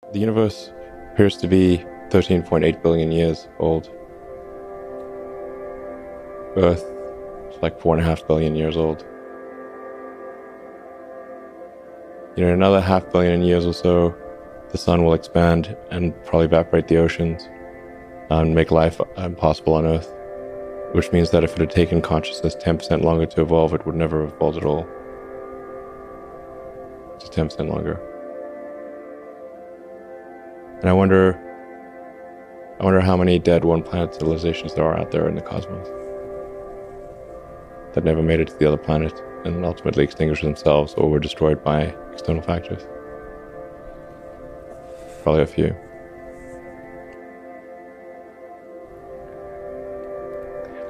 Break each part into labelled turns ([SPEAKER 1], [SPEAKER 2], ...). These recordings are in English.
[SPEAKER 1] The universe appears to be 13.8 billion years old. Earth is like 4.5 billion years old. In another 500 million years or so, the sun will expand and probably evaporate the oceans and make life impossible on Earth, which means that if it had taken consciousness 10% longer to evolve, it would never have evolved at all. Just 10% longer. And I wonder how many dead one-planet civilizations there are out there in the cosmos that never made it to the other planet and ultimately extinguished themselves or were destroyed by external factors. Probably a few.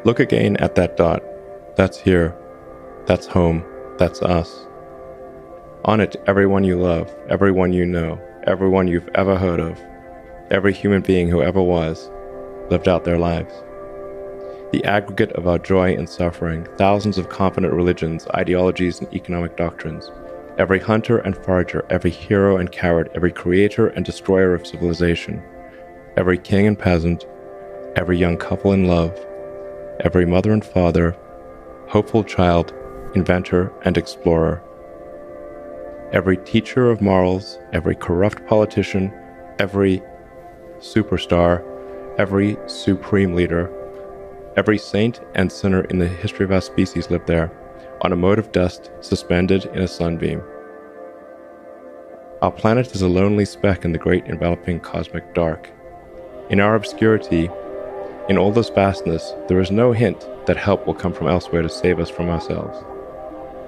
[SPEAKER 1] Look again at that dot. That's here. That's home. That's us. On it, everyone you love, everyone you know, everyone you've ever heard of, every human being who ever was, lived out their lives. The aggregate of our joy and suffering, thousands of competent religions, ideologies, and economic doctrines, every hunter and forager, every hero and coward, every creator and destroyer of civilization, every king and peasant, every young couple in love, every mother and father, hopeful child, inventor and explorer, every teacher of morals, every corrupt politician, every superstar, every supreme leader, every saint and sinner in the history of our species lived there, on a mote of dust suspended in a sunbeam. Our planet is a lonely speck in the great enveloping cosmic dark. In our obscurity, in all this vastness, there is no hint that help will come from elsewhere to save us from ourselves.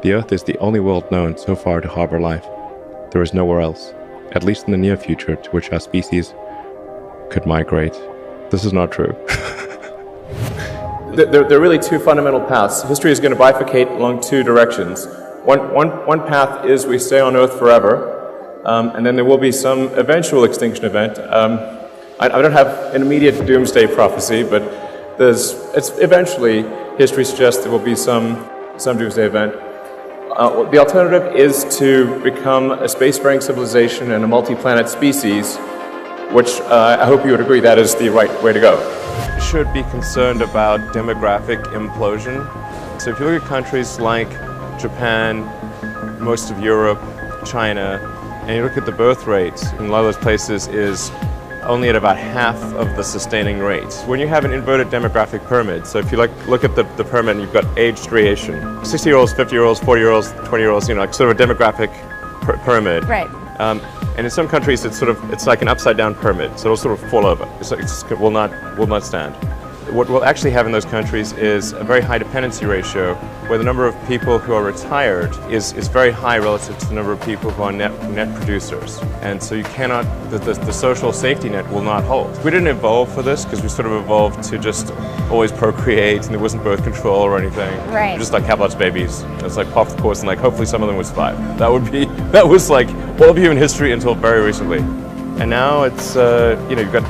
[SPEAKER 1] The Earth is the only world known so far to harbor life. There is nowhere else, at least in the near future, to which our species could migrate. This is not true.
[SPEAKER 2] There are really two fundamental paths. History is going to bifurcate along two directions. One path is we stay on Earth forever, and then there will be some eventual extinction event. I don't have an immediate doomsday prophecy, but it's eventually, history suggests there will be some doomsday event. The alternative is to become a spacefaring civilization and a multi-planet species, which I hope you would agree that is the right way to go.
[SPEAKER 3] Should be concerned about demographic implosion. So if you look at countries like Japan, most of Europe, China, and you look at the birth rate in a lot of those places is only at about half of the sustaining rate. When you have an inverted demographic pyramid, so if you look at the pyramid and you've got age variation, 60-year-olds, 50-year-olds, 40-year-olds, 20-year-olds, like sort of a demographic pyramid.
[SPEAKER 4] Right.
[SPEAKER 3] And in some countries, it's like an upside-down pyramid, so it'll sort of fall over. It will not stand. What we'll actually have in those countries is a very high dependency ratio, where the number of people who are retired is very high relative to the number of people who are net producers. And so you cannot, the social safety net will not hold. We didn't evolve for this because we sort of evolved to just always procreate, and there wasn't birth control or anything.
[SPEAKER 4] Right.
[SPEAKER 3] Just like have lots of babies. It's like pop the course and like hopefully some of them would survive. That was like all of human history until very recently. And now it's, you've got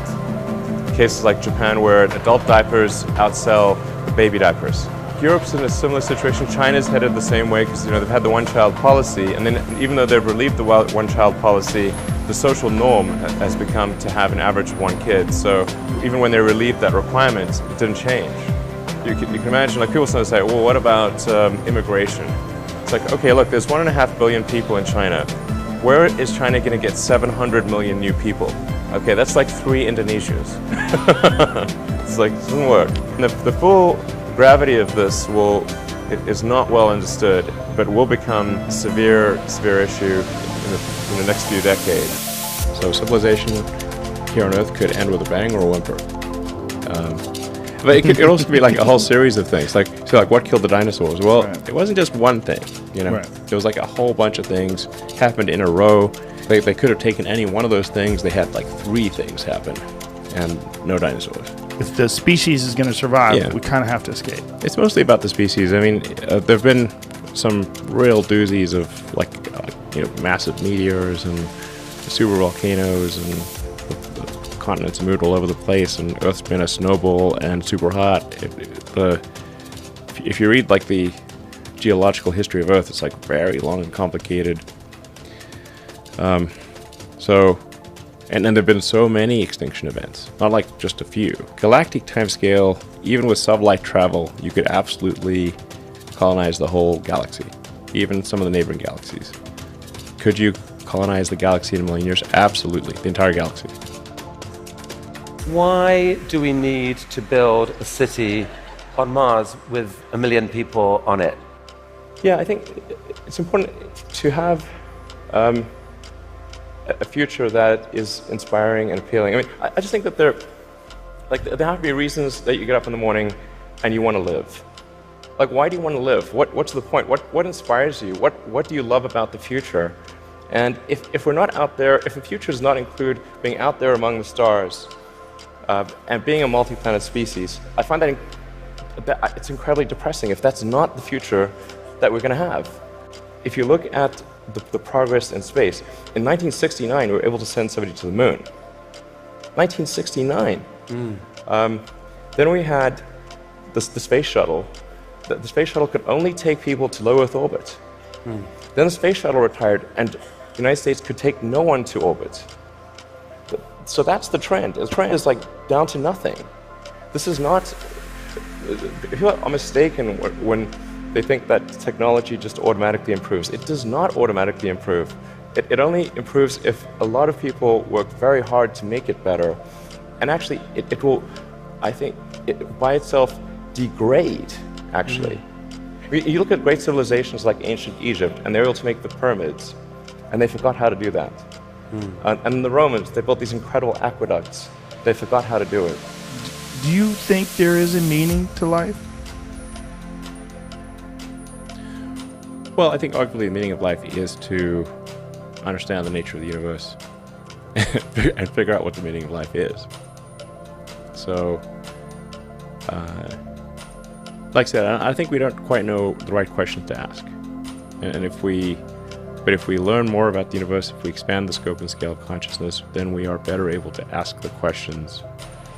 [SPEAKER 3] cases like Japan where adult diapers outsell baby diapers. Europe's in a similar situation. China's headed the same way because they've had the one-child policy, and then even though they've relieved the one-child policy, the social norm has become to have an average of one kid. So even when they relieved that requirement, it didn't change. You can imagine, like people sometimes say, well, what about immigration? It's like, okay, look, there's 1.5 billion people in China. Where is China going to get 700 million new people? Okay, that's like 3 Indonesias. It's like, it doesn't work. And the full gravity of this is not well understood, but will become a severe issue in the next few decades.
[SPEAKER 1] So civilization here on Earth could end with a bang or a whimper. But it could also be like a whole series of things. Like what killed the dinosaurs? Well, It wasn't just one thing, Right. There was like a whole bunch of things happened in a row. They could have taken any one of those things. They had like 3 things happen, and no dinosaurs.
[SPEAKER 5] If the species is going to survive, we kind of have to escape.
[SPEAKER 1] It's mostly about the species. I mean, there have been some real doozies of massive meteors and super volcanoes, and the continents have moved all over the place, and Earth's been a snowball and super hot. If you read like the geological history of Earth, it's like very long and complicated. So And then there have been so many extinction events, not like just a few. Galactic timescale, even with sublight travel, you could absolutely colonize the whole galaxy, even some of the neighboring galaxies. Could you colonize the galaxy in a million years? Absolutely, the entire galaxy.
[SPEAKER 4] Why do we need to build a city on Mars with 1 million people on it?
[SPEAKER 3] Yeah, I think it's important to have a future that is inspiring and appealing. I mean, I just think that there have to be reasons that you get up in the morning and you want to live. Like, why do you want to live? What's the point? What inspires you? What do you love about the future? And if we're not out there, if the future does not include being out there among the stars and being a multi-planet species, I find that it's incredibly depressing if that's not the future that we're going to have. If you look at the progress in space, in 1969 we were able to send somebody to the moon. 1969. Then we had the space shuttle. The space shuttle could only take people to low Earth orbit. Then the space shuttle retired, and the United States could take no one to orbit. So that's the trend. The trend is like down to nothing. This is not. People are mistaken when they think that technology just automatically improves. It does not automatically improve. It only improves if a lot of people work very hard to make it better. And actually, it will, I think, by itself degrade, actually. You look at great civilizations like ancient Egypt, and they were able to make the pyramids, and they forgot how to do that. And the Romans, they built these incredible aqueducts. They forgot how to do it.
[SPEAKER 5] Do you think there is a meaning to life?
[SPEAKER 1] Well, I think arguably the meaning of life is to understand the nature of the universe and figure out what the meaning of life is. So, like I said, I think we don't quite know the right questions to ask. And if we learn more about the universe, if we expand the scope and scale of consciousness, then we are better able to ask the questions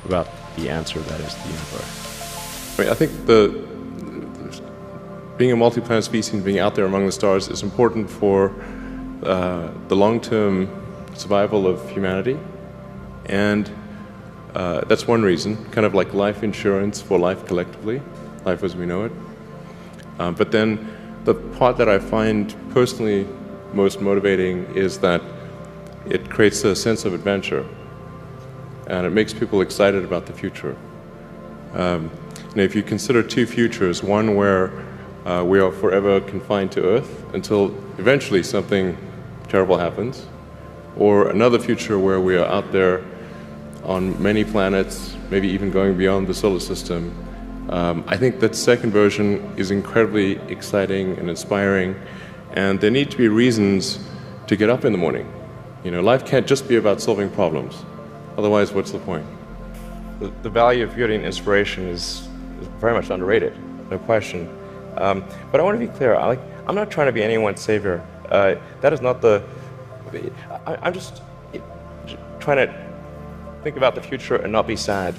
[SPEAKER 1] about the answer that is the universe.
[SPEAKER 2] I think being a multi-planet species and being out there among the stars is important for the long-term survival of humanity, and that's one reason, kind of like life insurance for life collectively, life as we know it. But then the part that I find personally most motivating is that it creates a sense of adventure, and it makes people excited about the future. If you consider two futures, one where we are forever confined to Earth until eventually something terrible happens, or another future where we are out there on many planets, maybe even going beyond the solar system, I think that second version is incredibly exciting and inspiring, and there need to be reasons to get up in the morning. Life can't just be about solving problems. Otherwise, what's the point?
[SPEAKER 3] The value of beauty and inspiration is very much underrated, no question. But I want to be clear, I'm not trying to be anyone's savior. That is not I'm just trying to think about the future and not be sad.